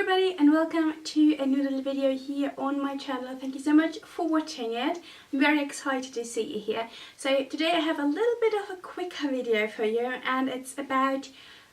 everybody and welcome to a new little video here on my channel. Thank you so much for watching it. I'm very excited to see you here. So today I have a little bit of a quick video for you, and it's about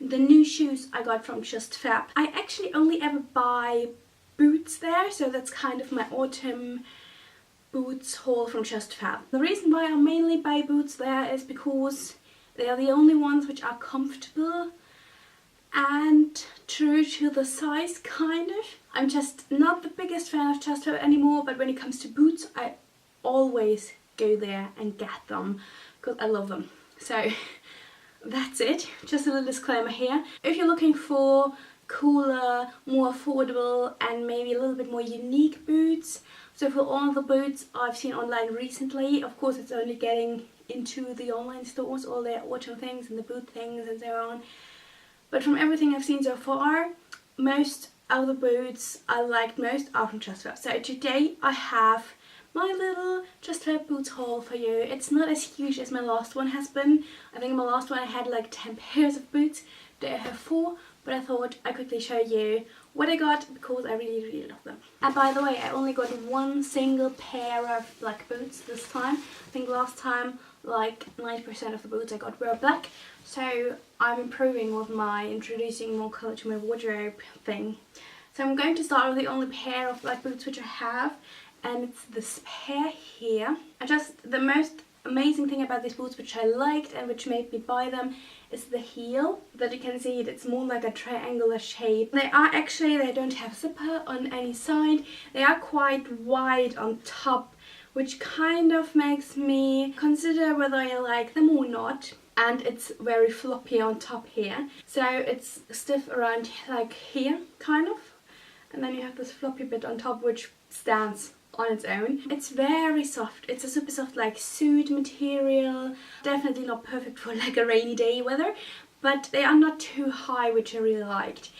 the new shoes I got from JustFab. I actually only ever buy boots there, so that's kind of my autumn boots haul from JustFab. The reason why I mainly buy boots there is because they are the only ones which are comfortable and true to the size, kind of. I'm just not the biggest fan of JustFab anymore, but when it comes to boots I always go there and get them because I love them. So that's it, just a little disclaimer here. If you're looking for cooler, more affordable and maybe a little bit more unique boots, so for all the boots I've seen online recently, of course it's only getting into the online stores, all their autumn things and the boot things and so on. But from everything I've seen so far, most of the boots I liked most are from JustFab. So today I have my little JustFab boots haul for you. It's not as huge as my last one has been. I think my last one I had like 10 pairs of boots. Today I have 4, but I thought I'd quickly show you what I got because I really love them. And by the way, I only got one single pair of black boots this time. I think last time like 90% of the boots I got were black. So I'm improving with my introducing more colour to my wardrobe thing. So I'm going to start with the only pair of black boots which I have, and it's this pair here. And just the most amazing thing about these boots which I liked and which made me buy them is the heel. That you can see it's more like a triangular shape. They don't have zipper on any side. They are quite wide on top, which kind of makes me consider whether I like them or not. And it's very floppy on top here, so it's stiff around like here kind of, and then you have this floppy bit on top which stands on its own. It's very soft. It's a super soft like suede material, definitely not perfect for like a rainy day weather, but they are not too high, which I really liked.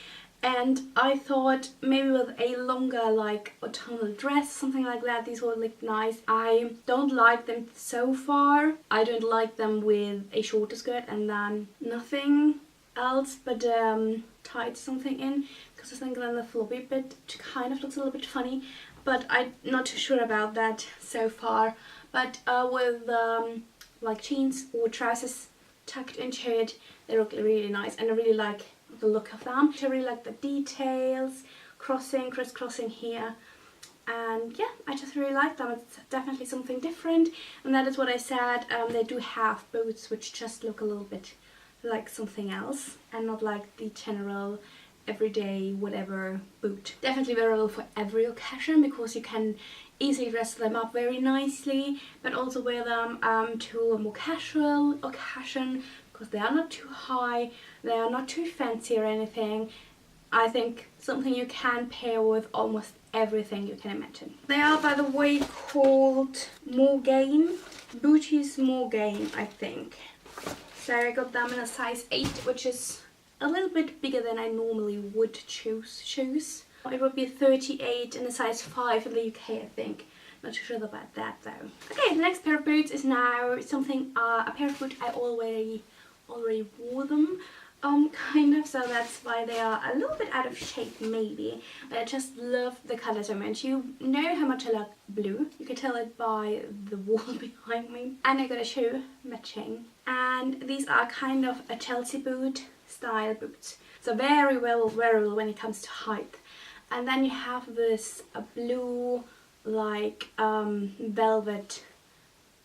And I thought maybe with a longer like autumnal dress, something like that, these would look nice. I don't like them so far. I don't like them with a shorter skirt and then nothing else but tied something in, because I think then the floppy bit kind of looks a little bit funny, but I'm not too sure about that so far. But with like jeans or trousers tucked into it, they look really nice, and I really like the look of them. I really like the details, crisscrossing here, and yeah, I just really like them. It's definitely something different, and that is what I said. They do have boots which just look a little bit like something else and not like the general everyday whatever boot. Definitely wearable for every occasion because you can easily dress them up very nicely, but also wear them to a more casual occasion because they are not too high, they are not too fancy or anything. I think something you can pair with almost everything you can imagine. They are, by the way, called Morgaine, Booties Morgaine, I think. So I got them in a size 8, which is a little bit bigger than I normally would choose shoes. It would be 38 in a size 5 in the UK, I think. Not too sure about that though. Okay, the next pair of boots is now something, a pair of boots I already wore them, kind of, so that's why they are a little bit out of shape maybe, but I just love the colour so much. You know how much I like blue, you can tell it by the wall behind me. And I got a shoe matching, and these are kind of a Chelsea boot style boots, so very well wearable when it comes to height. And then you have this blue like velvet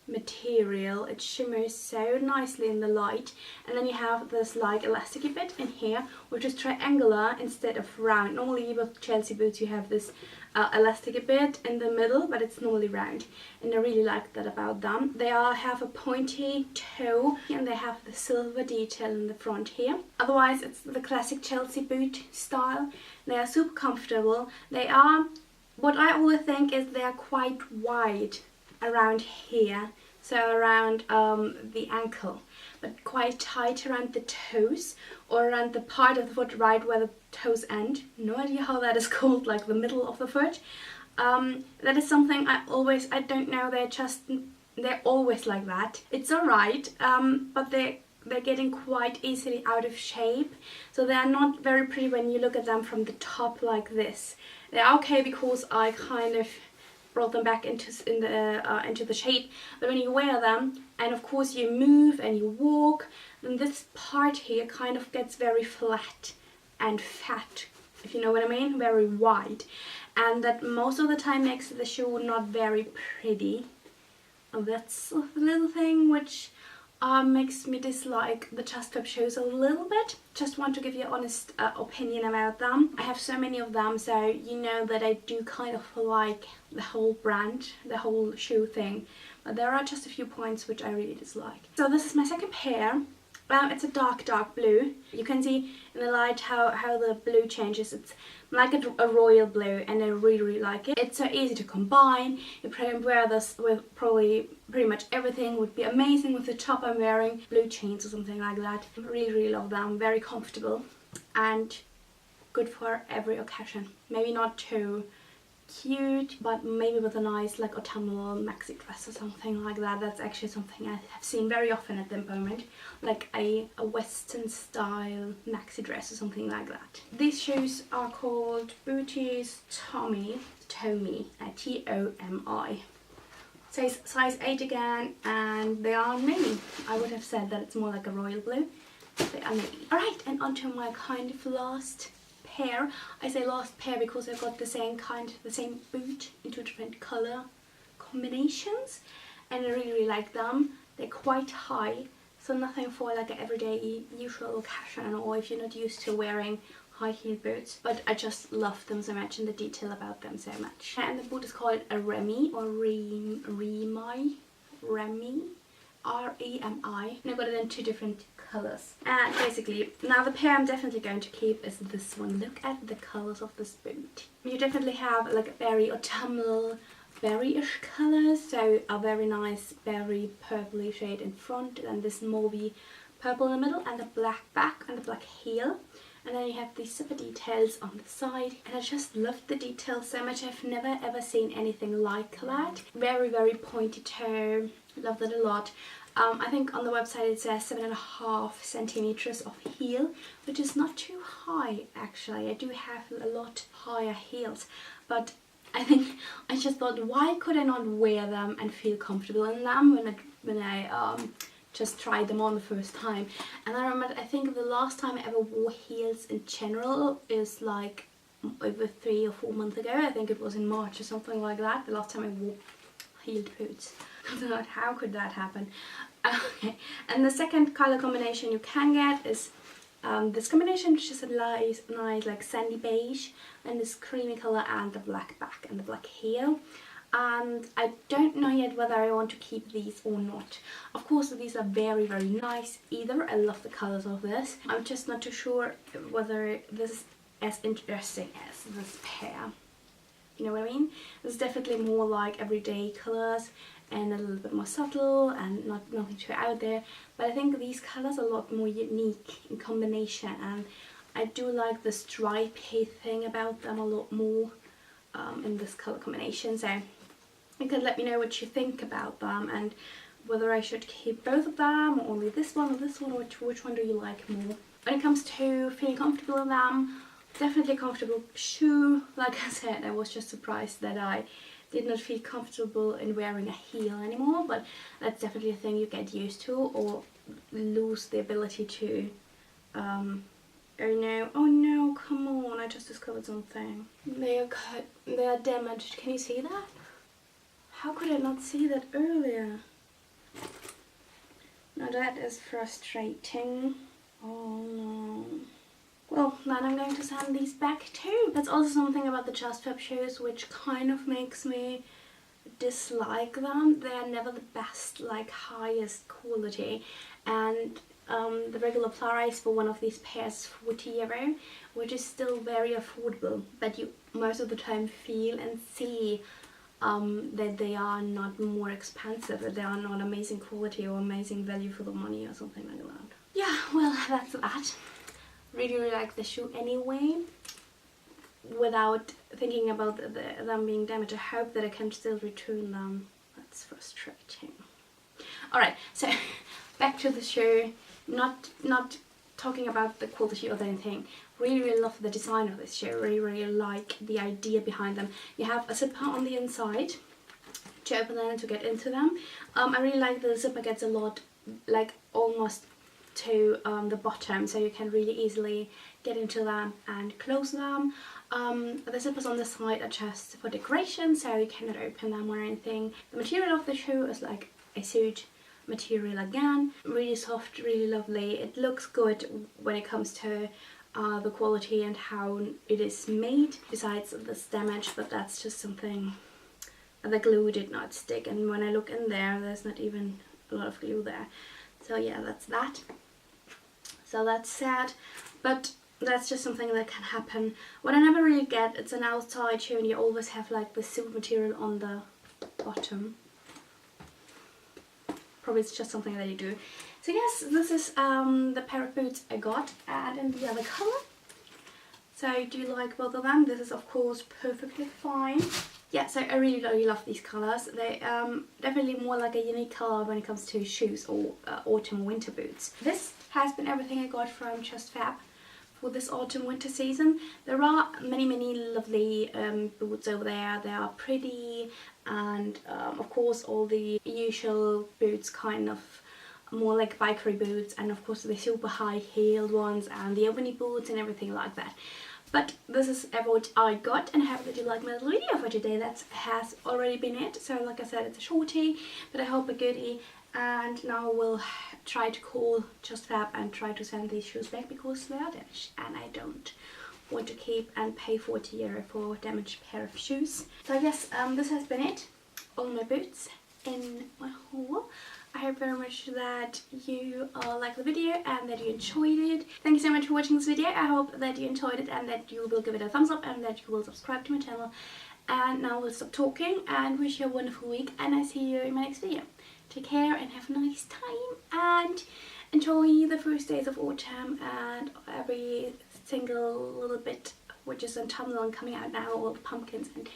material. It shimmers so nicely in the light, and then you have this like elasticy bit in here which is triangular instead of round. Normally with Chelsea boots you have this elastic bit in the middle, but it's normally round, and I really like that about them. They all have a pointy toe and they have the silver detail in the front here. Otherwise it's the classic Chelsea boot style. They are super comfortable. They are, what I always think is they are quite wide around here, so around the ankle, but quite tight around the toes, or around the part of the foot right where the toes end. No idea how that is called, like the middle of the foot. That is something I don't know, they're always like that. It's alright, but they they're getting quite easily out of shape. So they are not very pretty when you look at them from the top like this. They're okay because I kind of brought them back into the shape, but when you wear them and of course you move and you walk, then this part here kind of gets very flat and fat, if you know what I mean, very wide, and that most of the time makes the shoe not very pretty. And that's a little thing which makes me dislike the JustFab shoes a little bit. Just want to give you an honest opinion about them. I have so many of them, so you know that I do kind of like the whole brand, the whole shoe thing. But there are just a few points which I really dislike. So this is my second pair. It's a dark blue. You can see in the light how the blue changes. It's like a royal blue, and I really like it. It's so easy to combine. You can wear this with probably pretty much everything. Would be amazing with the top I'm wearing, blue jeans or something like that. I really love them. Very comfortable and good for every occasion. Maybe not too cute, but maybe with a nice like autumnal maxi dress or something like that. That's actually something I have seen very often at the moment, like a western style maxi dress or something like that. These shoes are called Booties Tomi, T-O-M-I. Says size 8 again, and they are navy. I would have said that it's more like a royal blue. They are navy. Alright, and onto my kind of last pair. I say last pair because I've got the same boot in two different color combinations, and I really like them. They're quite high, so nothing for like an everyday usual occasion, or if you're not used to wearing high heel boots, but I just love them so much and the detail about them so much. And the boot is called a Remi or Remi, R-E-M-I, and I got it in two different colours. And basically, now the pair I'm definitely going to keep is this one. Look at the colours of this boot. You definitely have like a very autumnal, berry-ish colours, so a very nice berry purpley shade in front, and this mauvey purple in the middle, and a black back and a black heel. And then you have these super details on the side, and I just love the details so much. I've never ever seen anything like that. Very pointy toe. Love that a lot. I think on the website it says 7.5 centimeters of heel, which is not too high actually. I do have a lot higher heels, but I think I just thought, why could I not wear them and feel comfortable in them when I just tried them on the first time. And I remember, I think the last time I ever wore heels in general is like over 3 or 4 months ago. I think it was in March or something like that, the last time I wore heeled boots. I don't know, how could that happen? Okay, and the second color combination you can get is this combination, which is a nice like sandy beige, and this creamy color, and the black back and the black heel. And I don't know yet whether I want to keep these or not. Of course, these are very nice either. I love the colors of this. I'm just not too sure whether this is as interesting as this pair. You know what I mean? This is definitely more like everyday colors and a little bit more subtle and nothing too out there. But I think these colors are a lot more unique in combination, and I do like the stripy thing about them a lot more in this color combination. So you can let me know what you think about them, and whether I should keep both of them or only this one or this one, or which one do you like more. When it comes to feeling comfortable in them, definitely comfortable shoe. Like I said, I was just surprised that I did not feel comfortable in wearing a heel anymore, but that's definitely a thing you get used to or lose the ability to. Oh no, come on, I just discovered something. They are cut, they are damaged. Can you see that? How could I not see that earlier? Now that is frustrating. Oh no. Well, then I'm going to send these back too. That's also something about the JustFab shoes which kind of makes me dislike them. They're never the best, like highest quality, and the regular price for one of these pairs is €40, which is still very affordable, but you most of the time feel and see that they are not more expensive, that they are not amazing quality or amazing value for the money or something like that. Yeah, well, that's that. Really like the shoe anyway, without thinking about them being damaged. I hope that I can still return them. That's frustrating. Alright, so back to the shoe. Not talking about the quality or anything. Really love the design of this shoe. Really like the idea behind them. You have a zipper on the inside to open them and to get into them. I really like the zipper gets a lot, like almost to the bottom, so you can really easily get into them and close them. The zippers on the side are just for decoration, so you cannot open them or anything. The material of the shoe is like a suede material again, really soft, really lovely. It looks good when it comes to the quality and how it is made, besides this damage, but that's just something. The glue did not stick, and when I look in there, there's not even a lot of glue there. So yeah, that's that. So that's sad, but that's just something that can happen. What I never really get, it's an outside shoe and you always have like the silk material on the bottom. Probably it's just something that you do. So yes, this is the pair of boots I got, and in the other colour. So I do like both of them. This is of course perfectly fine. Yeah, so I really love these colours. They definitely more like a unique colour when it comes to shoes or autumn winter boots. This has been everything I got from JustFab for this autumn winter season. There are many lovely boots over there. They are pretty, and of course all the usual boots, kind of more like bikery boots, and of course the super high heeled ones and the opening boots and everything like that. But this is what I got, and I hope that you like my little video for today. That has already been it. So like I said, it's a shorty, but I hope a goodie. And now we'll try to call JustFab and try to send these shoes back because they are damaged, and I don't want to keep and pay 40 euro for a damaged pair of shoes. So I guess this has been it. All my boots in my haul. I hope very much that you liked the video and that you enjoyed it. Thank you so much for watching this video. I hope that you enjoyed it and that you will give it a thumbs up and that you will subscribe to my channel. And now we'll stop talking and wish you a wonderful week, and I see you in my next video. Take care and have a nice time, and enjoy the first days of autumn and every single little bit which is autumnal and coming out now, all the pumpkins and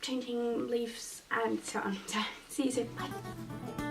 changing leaves and so on. So see you soon. Bye.